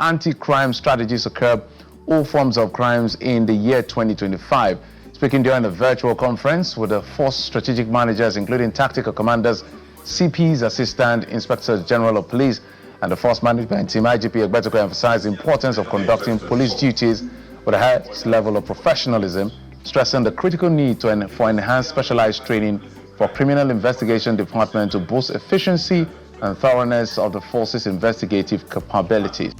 anti-crime strategies to curb all forms of crimes in the year 2025. Speaking during a virtual conference with the force strategic managers, including tactical commanders, CPs, Assistant Inspectors General of Police, and the force management team, IGP Exco emphasized the importance of conducting police duties with a high level of professionalism, stressing the critical need for enhanced specialized training for criminal investigation department to boost efficiency and thoroughness of the force's investigative capabilities.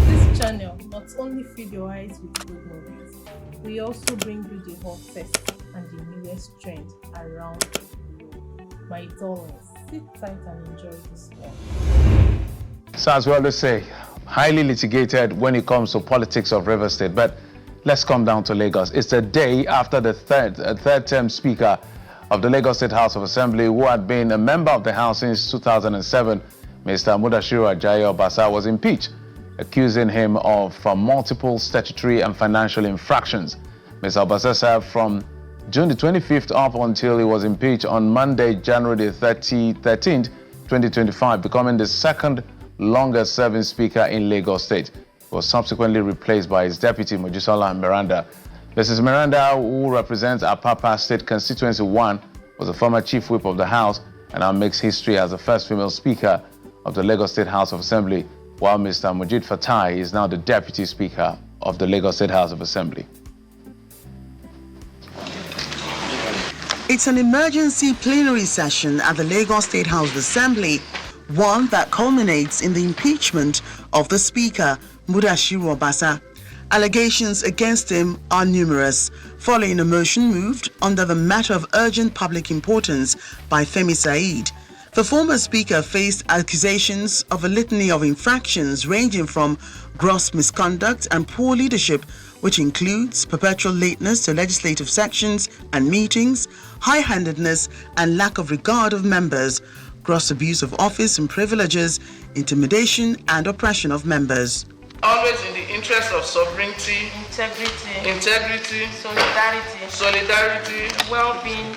This channel not only feed your eyes with good movies, we also bring you the hottest and the newest trend around the globe. My darlings, sit tight and enjoy this one. So as we always say, highly litigated when it comes to politics of Rivers State, but let's come down to Lagos. It's the day after the third-term Speaker of the Lagos State House of Assembly, who had been a member of the House since 2007, Mr. Mudashiru Ajayi Obasa, was impeached, accusing him of multiple statutory and financial infractions. Mr. Obasa served from June the 25th up until he was impeached on Monday, January 13th, 2025, becoming the second longest serving Speaker in Lagos State. He was subsequently replaced by his deputy, Mojisola Miranda. Mrs. Miranda, who represents Apapa State Constituency 1, was a former Chief Whip of the House and now makes history as the first female Speaker of the Lagos State House of Assembly, while Mr. Mujid Fatai is now the Deputy Speaker of the Lagos State House of Assembly. It's an emergency plenary session at the Lagos State House of Assembly, one that culminates in the impeachment of the Speaker, Mudashiru Obasa. Allegations against him are numerous, following a motion moved under the matter of urgent public importance by Femi Said. The former Speaker faced accusations of a litany of infractions ranging from gross misconduct and poor leadership, which includes perpetual lateness to legislative sections and meetings, high-handedness and lack of regard of members, gross abuse of office and privileges, intimidation and oppression of members. Always in the interest of sovereignty, integrity, solidarity, well-being.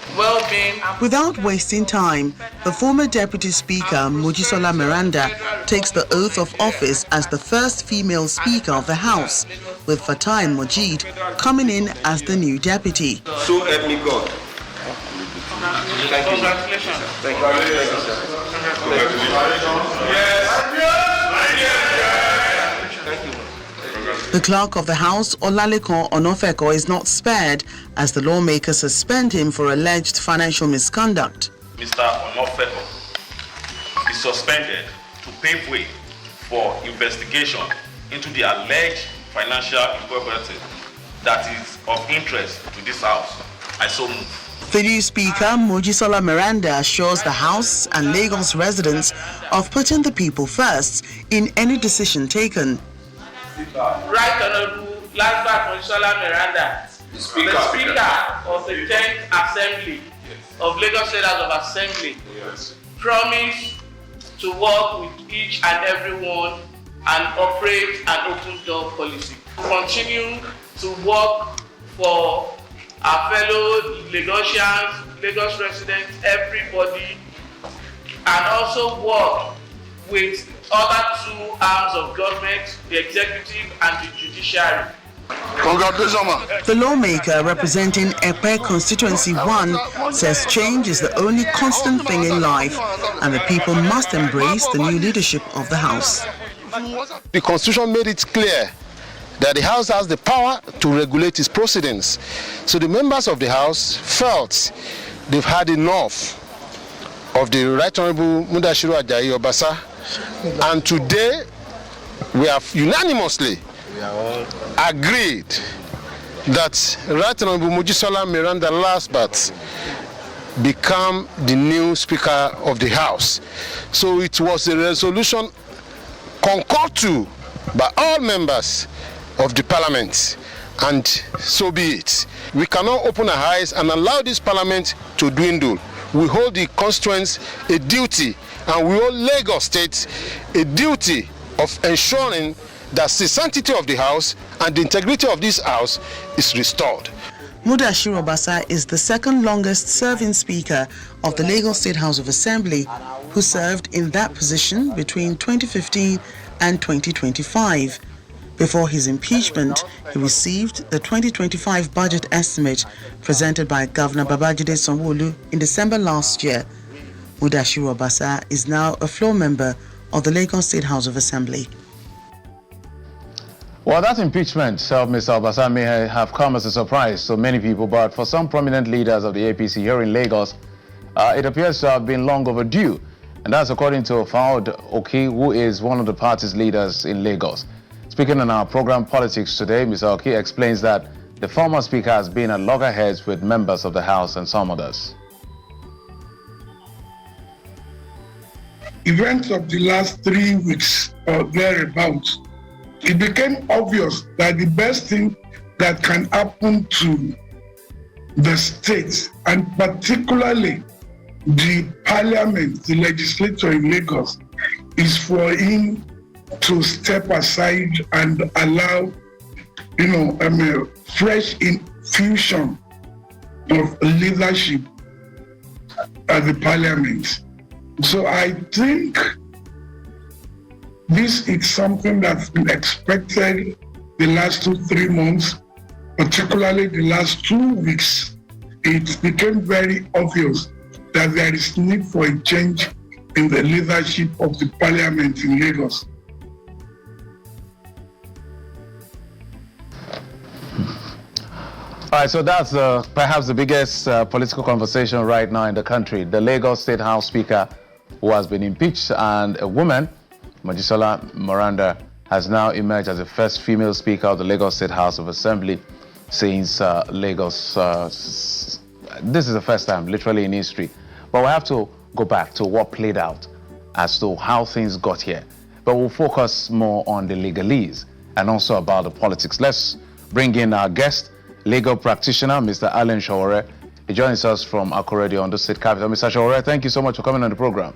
Without wasting time, the former Deputy Speaker, Mojisola Miranda, takes the oath of office as the first female Speaker of the House, with Fatai Mojid coming in as the new deputy. So help me God. Congratulations. Thank you, sir. The clerk of the House, Olalekan Onofeko, is not spared as the lawmakers suspend him for alleged financial misconduct. Mr. Onofeko is suspended to pave way for investigation into the alleged financial impropriety that is of interest to this House. I so move. The new Speaker, Mojisola Miranda, assures the House and Lagos residents of putting the people first in any decision taken. Right Honorable Laha Mojisola Miranda, the Speaker of the 10th Assembly of Lagos State House of Assembly, promise to work with each and everyone and operate an open door policy. Continue to work for our fellow Lagosians, Lagos residents, everybody, and also work with other two arms of government, the executive and the judiciary. Congratulations, man. The lawmaker representing Epe Constituency 1 says change is the only constant thing in life and the people must embrace the new leadership of the House. The Constitution made it clear that the House has the power to regulate its proceedings. So the members of the House felt they've had enough of the Right Honorable Mudashiru Ajayi Obasa, and today we have unanimously agreed that Right Honorable Mojisola Miranda last but become the new Speaker of the House. So it was a resolution concurred to by all members of the Parliament, and so be it. We cannot open our eyes and allow this Parliament to dwindle. We hold the constituents a duty, and we hold Lagos State a duty of ensuring that the sanctity of the House and the integrity of this House is restored. Mudashiru Obasa is the second longest serving Speaker of the Lagos State House of Assembly, who served in that position between 2015 and 2025. Before his impeachment, he received the 2025 budget estimate presented by Governor Babajide Sanwo-Olu in December last year. Mudashiru Obasa is now a floor member of the Lagos State House of Assembly. Well, that impeachment of Mr. Obasa may have come as a surprise to many people, but for some prominent leaders of the APC here in Lagos, it appears to have been long overdue. And that's according to Faud Oki, who is one of the party's leaders in Lagos. Speaking on our program Politics today, Mr. Oki explains that the former speaker has been at loggerheads with members of the House and some others. Events of the last 3 weeks or thereabouts, it became obvious that the best thing that can happen to the state, and particularly the parliament, the legislature in Lagos, is for him to step aside and allow, a fresh infusion of leadership at the parliament. So I think this is something that's been expected the last 2-3 months, particularly the last 2 weeks. It became very obvious that there is need for a change in the leadership of the parliament in Lagos. All right, so that's perhaps the biggest political conversation right now in the country. The Lagos State House Speaker who has been impeached, and a woman, Mojisola Miranda, has now emerged as the first female Speaker of the Lagos State House of Assembly since Lagos. This is the first time, literally, in history. But we have to go back to what played out as to how things got here. But we'll focus more on the legalese and also about the politics. Let's bring in our guest, legal practitioner, Mr. Alan Shawore. He joins us from Akorede on the state capital. Mr. Shawore, thank you so much for coming on the program.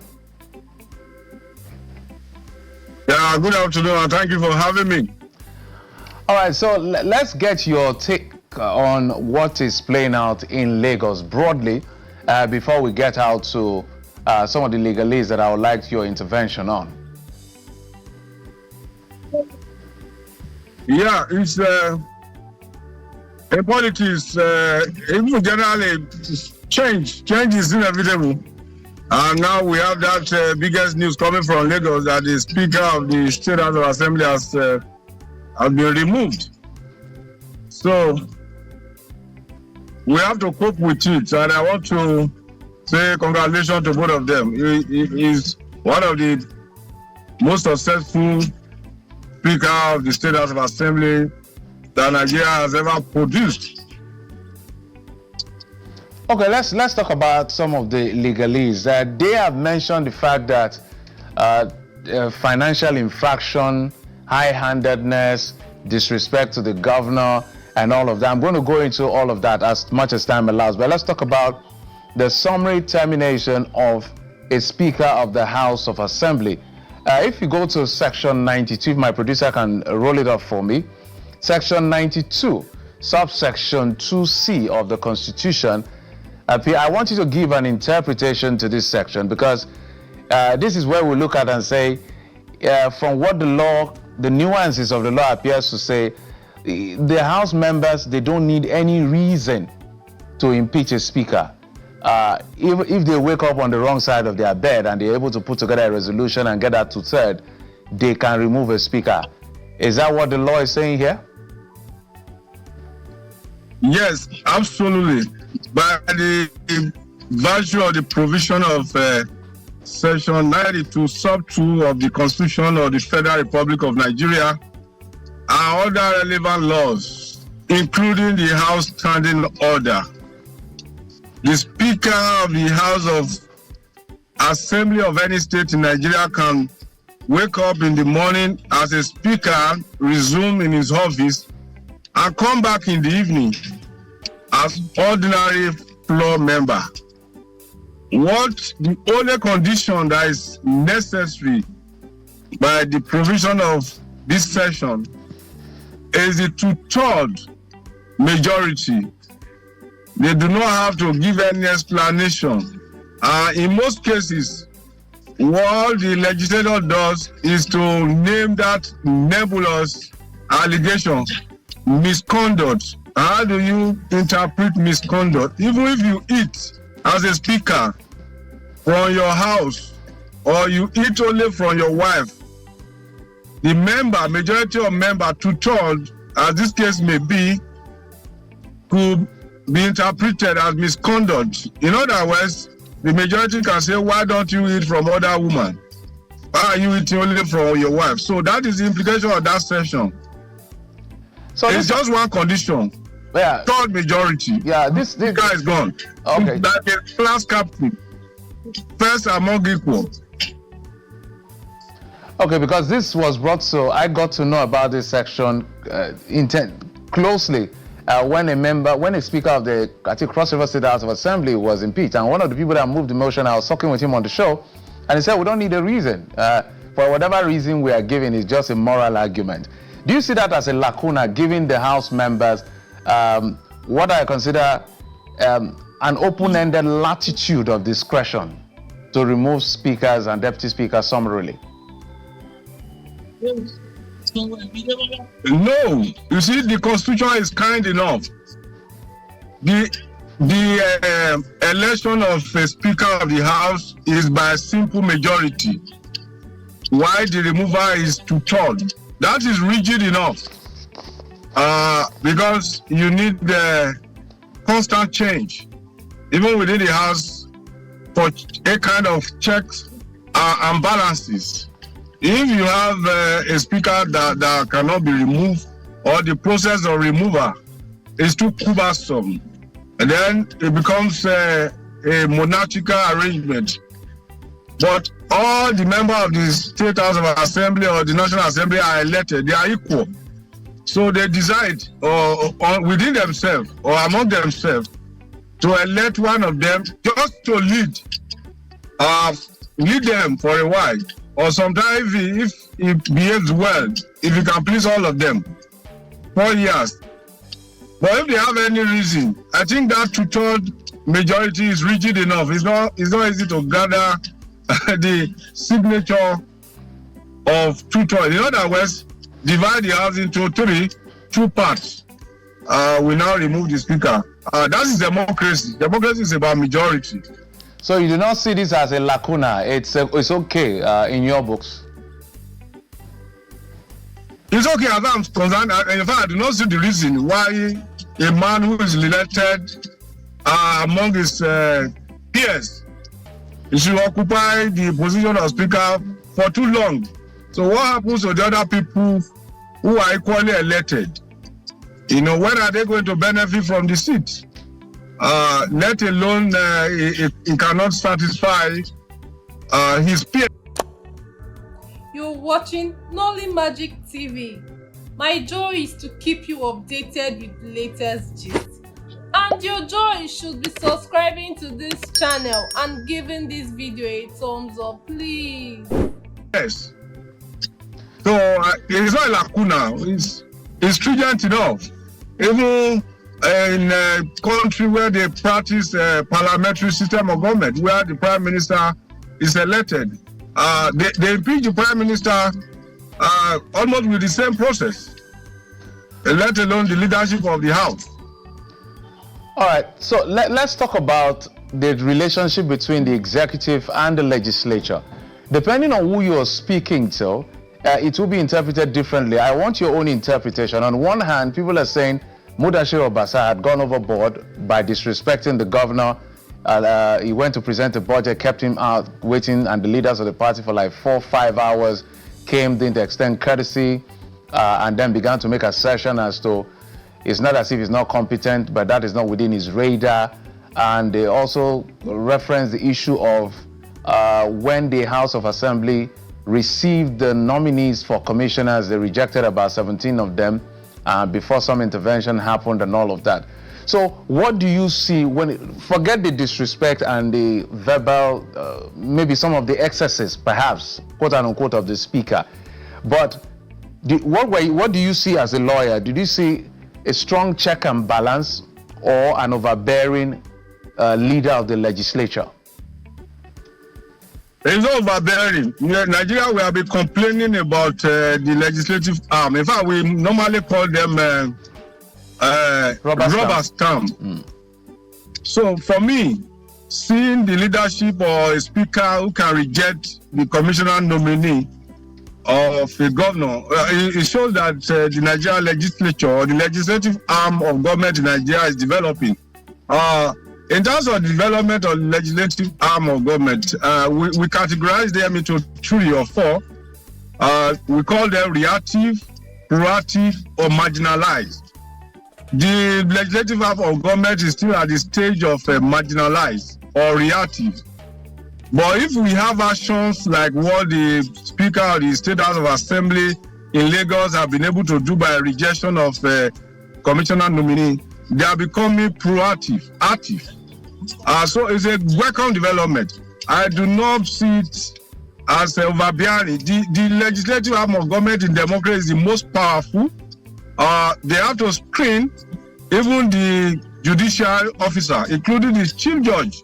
Yeah, good afternoon, and thank you for having me. All right, so let's get your take on what is playing out in Lagos broadly before we get out to some of the legalese that I would like your intervention on. Yeah, it's in politics, even generally, change is inevitable. And now we have that biggest news coming from Lagos that the Speaker of the State House of Assembly has been removed. So we have to cope with it, and I want to say congratulations to both of them. He is one of the most successful Speaker of the State House of Assembly that Nigeria has ever produced. Okay, let's talk about some of the legalese. They have mentioned the fact that financial infraction, high-handedness, disrespect to the governor, and all of that. I'm going to go into all of that as much as time allows, but let's talk about the summary termination of a Speaker of the House of Assembly. If you go to Section 92, if my producer can roll it up for me, Section 92, subsection 2C of the Constitution, I want you to give an interpretation to this section, because this is where we look at and say, from what the law, the nuances of the law appears to say, the House members, they don't need any reason to impeach a Speaker. If they wake up on the wrong side of their bed and they're able to put together a resolution and get that to third, they can remove a Speaker. Is that what the law is saying here? Yes, absolutely. By the virtue of the provision of Section 92, Sub 2 of the Constitution of the Federal Republic of Nigeria, and other relevant laws, including the House Standing Order, the Speaker of the House of Assembly of any state in Nigeria can wake up in the morning as a Speaker, resume in his office, and come back in the evening as ordinary floor member. What the only condition that is necessary by the provision of this session is the 2/3 majority. They do not have to give any explanation. In most cases, what the legislator does is to name that nebulous allegation misconduct. How do you interpret misconduct? Even if you eat as a speaker from your house or you eat only from your wife, the majority of member, 2/3, as this case may be, could be interpreted as misconduct. In other words, the majority can say, why don't you eat from other women? Why are you eating only from your wife? So that is the implication of that session. So it's just one condition. Yeah. Third majority. Yeah, this guy is gone. Okay. That is class captain. First among equal. Okay, because this was brought, so I got to know about this section closely when a speaker of the, I think, Cross River State House of Assembly was impeached. And one of the people that moved the motion, I was talking with him on the show, and he said, we don't need a reason. For whatever reason we are giving is just a moral argument. Do you see that as a lacuna, giving the House members what I consider an open-ended latitude of discretion to remove speakers and deputy speakers summarily? No, you see, the Constitution is kind enough. The election of a Speaker of the House is by a simple majority, while the removal is 2/3. That is rigid enough because you need constant change, even within the House, for a kind of checks and balances. If you have a speaker that cannot be removed, or the process of removal is too cumbersome, and then it becomes a monarchical arrangement. But all the members of the State House of Assembly or the National Assembly are elected, they are equal. So they decide or within themselves or among themselves to elect one of them just to lead them for a while. Or sometimes if he behaves well, if he can please all of them, 4 years. But if they have any reason, I think that 2/3 majority is rigid enough. It's not easy to gather the signature of 2/3. In other words, divide the House into two parts. We now remove the speaker. That is democracy. Democracy is about majority. So you do not see this as a lacuna. It's okay in your books. It's okay as I'm concerned. In fact, I do not see the reason why a man who is elected among his peers should occupy the position of speaker for too long. So what happens to the other people who are equally elected? When are they going to benefit from the seat? Let alone he cannot satisfy his peers. You're watching Nolly Magic TV. My joy is to keep you updated with the latest gist. And your joy should be subscribing to this channel and giving this video a thumbs up, please. Yes. So it's not a lacuna. It's stringent enough. Even in a country where they practice a parliamentary system of government, where the prime minister is elected, they impeach the prime minister almost with the same process, let alone the leadership of the house. All right, so let's talk about the relationship between the executive and the legislature. Depending on who you're speaking to, it will be interpreted differently. I want your own interpretation. On one hand, people are saying Mudashiru Obasa had gone overboard by disrespecting the governor. He went to present a budget, kept him out waiting, and the leaders of the party for like 4 or 5 hours came, didn't extend courtesy, and then began to make assertion as to it's not as if he's not competent, but that is not within his radar. And they also referenced the issue of when the House of Assembly received the nominees for commissioners, they rejected about 17 of them before some intervention happened and all of that. So what do you see forget the disrespect and the verbal, maybe some of the excesses, perhaps, quote unquote, of the speaker, but what do you see as a lawyer? Did you see a strong check and balance or an overbearing leader of the legislature? It's overbearing. Nigeria, we have been complaining about the legislative arm. In fact, we normally call them rubber stamp. So for me, seeing the leadership or a speaker who can reject the commissioner nominee of a governor, it shows that the Nigerian legislature or the legislative arm of government in Nigeria is developing. In terms of the development of the legislative arm of government, we categorize them into 3 or 4. We call them reactive, proactive, or marginalized. The legislative arm of government is still at the stage of marginalized or reactive. But if we have actions like what the Speaker of the State House of Assembly in Lagos have been able to do by rejection of commissioner nominee, they are becoming proactive, active. So it's a welcome development. I do not see it as overbearing. The legislative arm of government in democracy is the most powerful. They have to screen even the judicial officer, including the chief judge.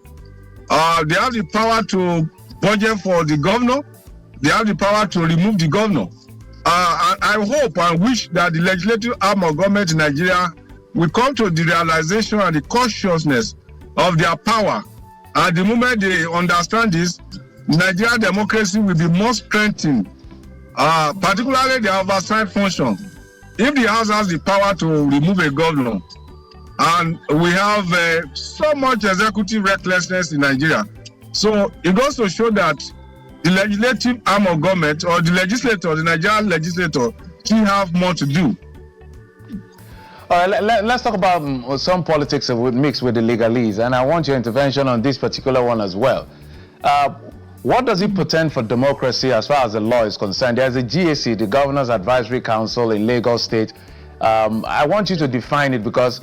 They have the power to budget for the governor. They have the power to remove the governor. I hope and wish that the legislative arm of government in Nigeria will come to the realization and the consciousness of their power. And the moment they understand this, Nigerian democracy will be more strengthened, particularly the oversight function. If the House has the power to remove a governor, and we have so much executive recklessness in Nigeria, so it goes to show that the legislative arm of government or the legislator, the Nigerian legislator, still have more to do. All right, let's talk about some politics mixed with the legalese, and I want your intervention on this particular one as well. What does it portend for democracy as far as the law is concerned? There's a GAC, the Governor's Advisory Council in Lagos State. I want you to define it, because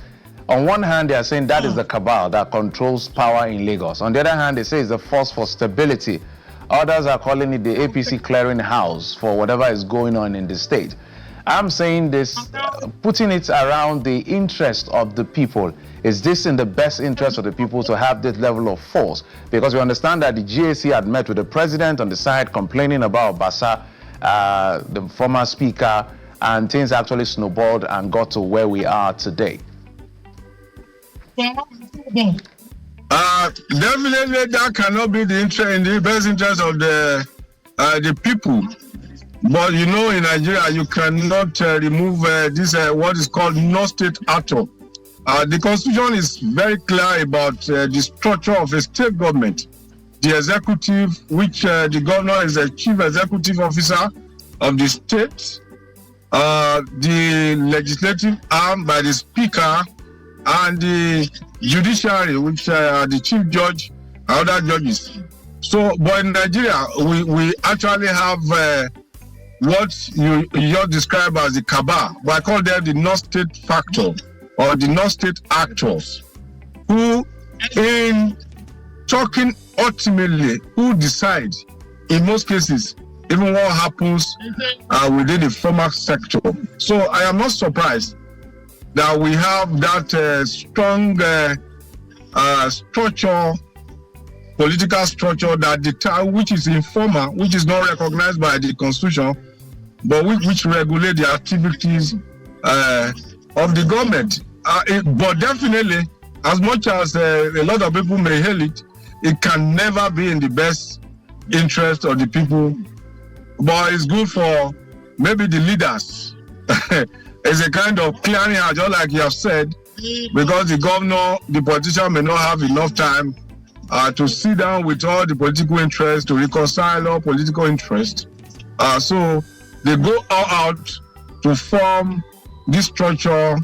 on one hand, they are saying that is the cabal that controls power in Lagos. On the other hand, they say it's a force for stability. Others are calling it the APC clearing house for whatever is going on in the state. I'm saying this, putting it around the interest of the people. Is this in the best interest of the people to have this level of force? Because we understand that the GAC had met with the president on the side complaining about Obasa, the former speaker, and things actually snowballed and got to where we are today. Definitely that cannot be the interest in the best interest of the people. But you know, in Nigeria, you cannot remove this what is called no-state actor. The constitution is very clear about the structure of a state government. The executive, which the governor is the chief executive officer of the state, the legislative arm by the speaker, and the judiciary, which are the chief judge and other judges. So, but in Nigeria, we actually have what you just described as the cabal, but I call them the non-state factor or the non-state actors, who, in talking ultimately, who decide in most cases even what happens within the formal sector. So I am not surprised that we have that strong structure, political structure that which is informal, which is not recognized by the constitution, but which regulate the activities of the government. But definitely, as much as a lot of people may hail it, it can never be in the best interest of the people. But it's good for maybe the leaders. It's a kind of clearing out, just like you have said, because the governor, the politician may not have enough time to sit down with all the political interests, to reconcile all political interests. So they go all out to form this structure,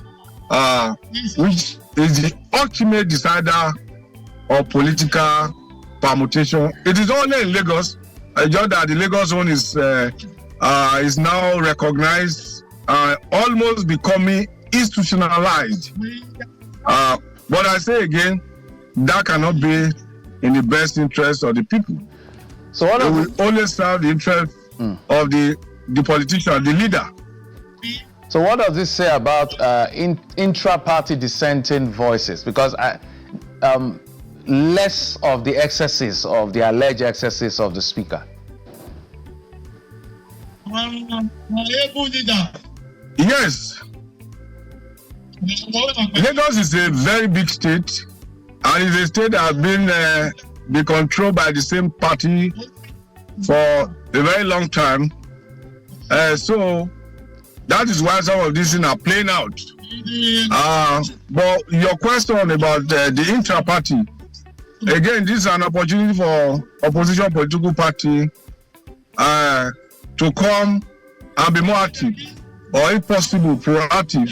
which is the ultimate decider of political permutation. It is only in Lagos, just that the Lagos one is now recognized, almost becoming institutionalized. But I say again, that cannot be in the best interest of the people. So it will only serve the interest of the politician, the leader. So what does this say about intra-party dissenting voices? Because less of the excesses, of the alleged excesses of the speaker? Yes. Lagos is a very big state, and it's a state that has been controlled by the same party for a very long time. So that is why some of these things are playing out. But your question about the intra-party, again, this is an opportunity for opposition political party to come and be more active, or if possible, proactive,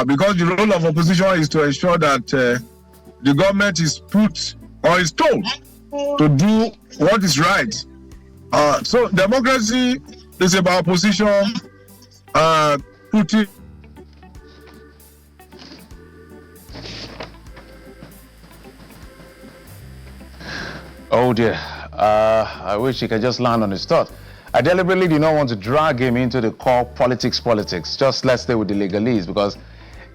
because the role of opposition is to ensure that the government is put or is told to do what is right. So democracy is about opposition putting. Oh dear, I wish he could just land on his thought. I deliberately do not want to drag him into the core politics. Just let's stay with the legalese, because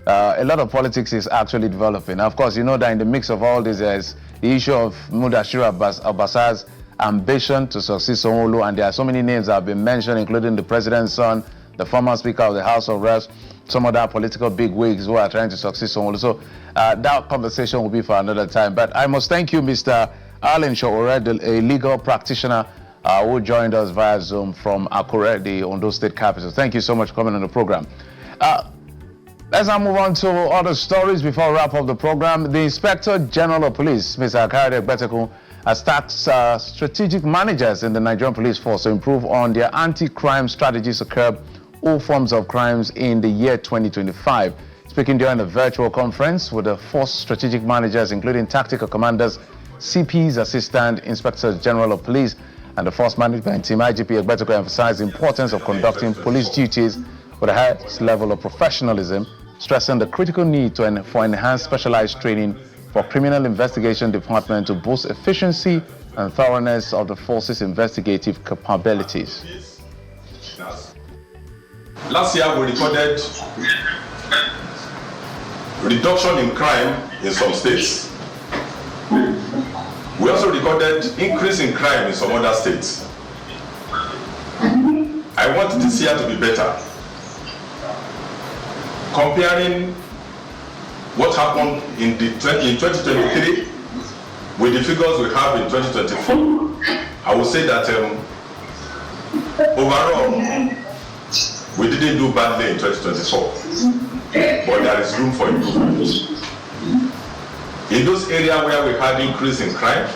a lot of politics is actually developing. Of course, you know that in the mix of all this is the issue of Mudashiru Obasa's ambition to succeed Sanwo-Olu, and there are so many names that have been mentioned, including the president's son, the former speaker of the House of Reps, some other political bigwigs who are trying to succeed Sanwo-Olu. So that conversation will be for another time. But I must thank you, Mr. Alan Showore, a legal practitioner who joined us via Zoom from Akure, the Ondo State capital. Thank you so much for coming on the program. Let's now move on to other stories before we wrap up the program. The Inspector General of Police, Mr. Akare Betekun, has tasked strategic managers in the Nigerian Police Force to improve on their anti-crime strategies to curb all forms of crimes in the year 2025. Speaking during a virtual conference with the force strategic managers, including tactical commanders, CPs, Assistant Inspector General of Police, and the Force Management Team, IGP Betekun emphasized the importance of conducting police duties with the highest level of professionalism, stressing the critical need for enhanced specialized training for criminal investigation department to boost efficiency and thoroughness of the force's investigative capabilities. Last year we recorded reduction in crime in some states. We also recorded increase in crime in some other states. I want this year to be better. Comparing what happened in 2023 with the figures we have in 2024, I would say that overall, we didn't do badly in 2024, but there is room for improvement. In those areas where we had increase in crime,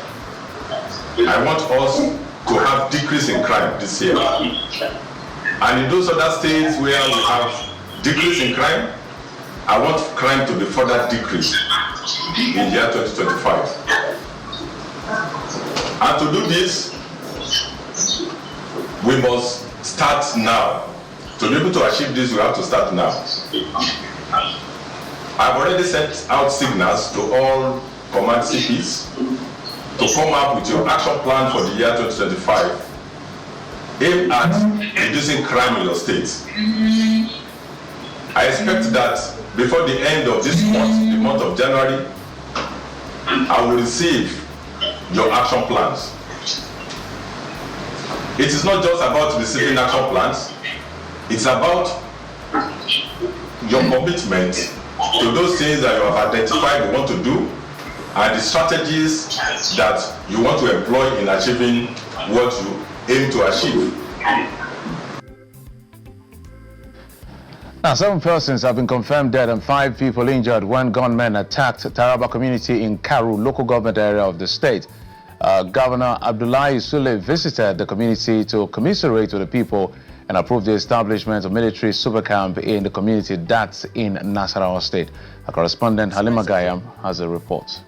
I want us to have decrease in crime this year. And in those other states where we have decrease in crime, I want crime to be further decreased in the year 2025. And to do this, we must start now. To be able to achieve this, we have to start now. I've already sent out signals to all command CPs to come up with your action plan for the year 2025 aimed at reducing crime in your state. I expect that before the end of this month, the month of January, I will receive your action plans. It is not just about receiving action plans, it's about your commitment to those things that you have identified you want to do and the strategies that you want to employ in achieving what you aim to achieve. Now, 7 persons have been confirmed dead and 5 people injured when gunmen attacked Taraba community in Karu, local government area of the state. Governor Abdullahi Sule visited the community to commiserate with the people and approve the establishment of military super camp in the community that's in Nasarawa State. Our correspondent Halima Gayam has a report.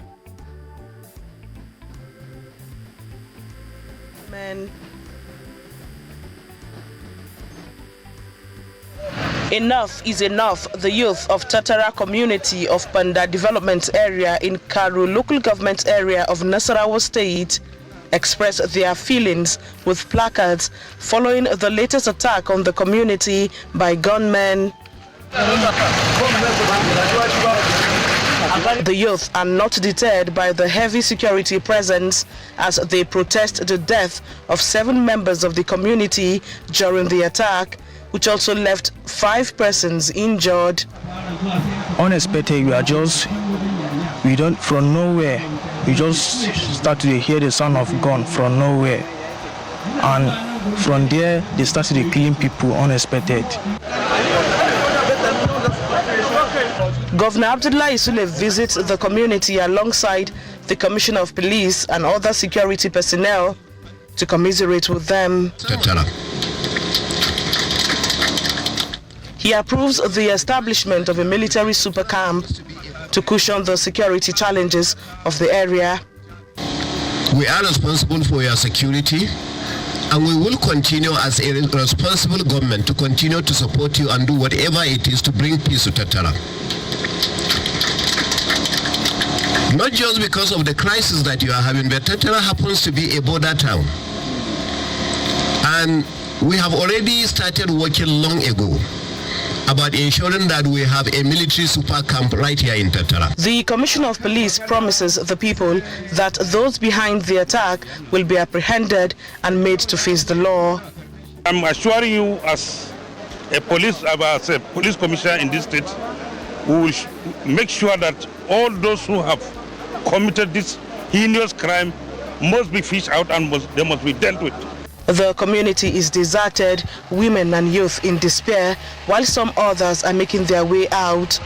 Enough is enough. The youth of Tatara community of Panda development area in Karu local government area of Nasarawa State expressed their feelings with placards following the latest attack on the community by gunmen. The youth are not deterred by the heavy security presence as they protest the death of 7 members of the community during the attack, which also left 5 persons injured. Unexpected, we don't from nowhere. We just start to hear the sound of gun from nowhere, and from there they started to killing people unexpected. Governor Abdullahi Sule visits the community alongside the Commissioner of Police and other security personnel to commiserate with them. He approves the establishment of a military super camp to cushion the security challenges of the area. We are responsible for your security, and we will continue as a responsible government to continue to support you and do whatever it is to bring peace to Tatara. Not just because of the crisis that you are having, but Tatara happens to be a border town. And we have already started working long ago about ensuring that we have a military super camp right here in Tatara. The Commissioner of Police promises the people that those behind the attack will be apprehended and made to face the law. I'm assuring you as a police commissioner in this state, we will make sure that all those who have committed this heinous crime must be fished out and they must be dealt with. The community is deserted, women and youth in despair, while some others are making their way out.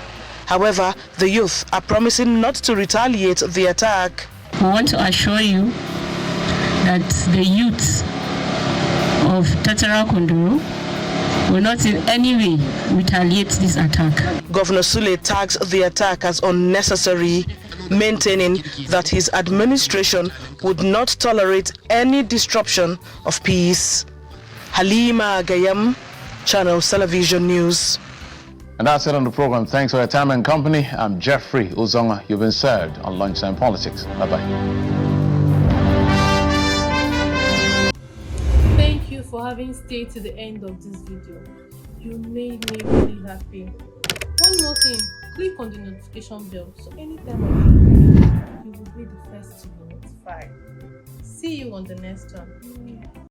However, the youth are promising not to retaliate the attack. We want to assure you that the youth of Tatara Kondoro will not in any way retaliate this attack. Governor Sule tags the attack as unnecessary, maintaining that his administration would not tolerate any disruption of peace. Halima Gayam, Channels Television News. And that's it on the program. Thanks for your time and company. I'm Jeffrey Uzonga. You've been served on Lunchtime Politics. Bye-bye. Thank you for having stayed to the end of this video. You made me really happy. One more thing, click on the notification bell so anytime I make a video, you will be the first to be notified. See you on the next one.